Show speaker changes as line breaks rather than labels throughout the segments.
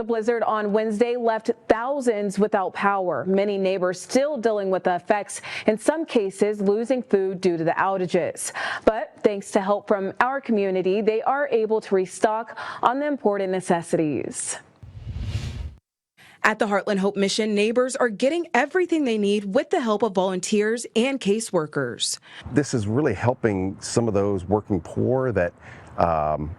blizzard on Wednesday left thousands without power. Many neighbors still dealing with the effects, in some cases losing food due to the outages. But thanks to help from our community, they are able to restock on the important necessities. At the Heartland Hope Mission, neighbors are getting everything they need with the help of volunteers and caseworkers.
This is really helping some of those working poor that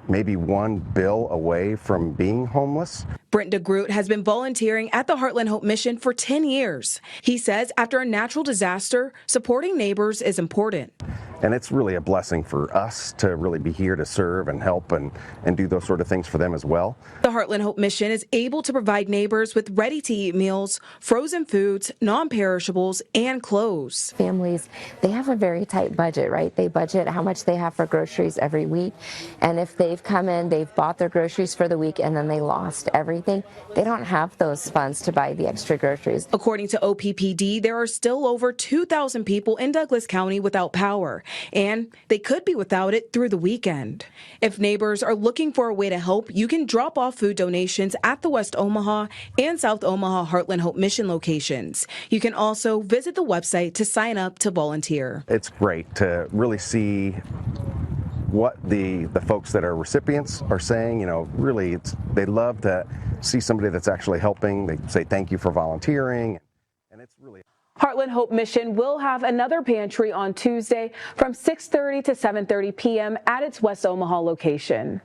maybe one bill away from being homeless.
Brent DeGroot has been volunteering at the Heartland Hope Mission for 10 years. He says after a natural disaster, supporting neighbors is important.
And it's really a blessing for us to really be here to serve and help and do those sort of things for them as well.
The Heartland Hope Mission is able to provide neighbors with ready-to-eat meals, frozen foods, non-perishables, and clothes.
Families, they have a very tight budget, right? They budget how much they have for groceries every week. And if they've come in, they've bought their groceries for the week, and then they lost everything, they don't have those funds to buy the extra groceries.
According to OPPD, there are still over 2,000 people in Douglas County without power, and they could be without it through the weekend. If neighbors are looking for a way to help, you can drop off food donations at the West Omaha and South Omaha Heartland Hope Mission locations. You can also visit the website to sign up to volunteer.
It's great to really see what the folks that are recipients are saying. You know, really, they love to see somebody that's actually helping. They say thank you for volunteering, and it's really.
Heartland Hope Mission will have another pantry on Tuesday from 6:30 to 7:30 p.m. at its West Omaha location.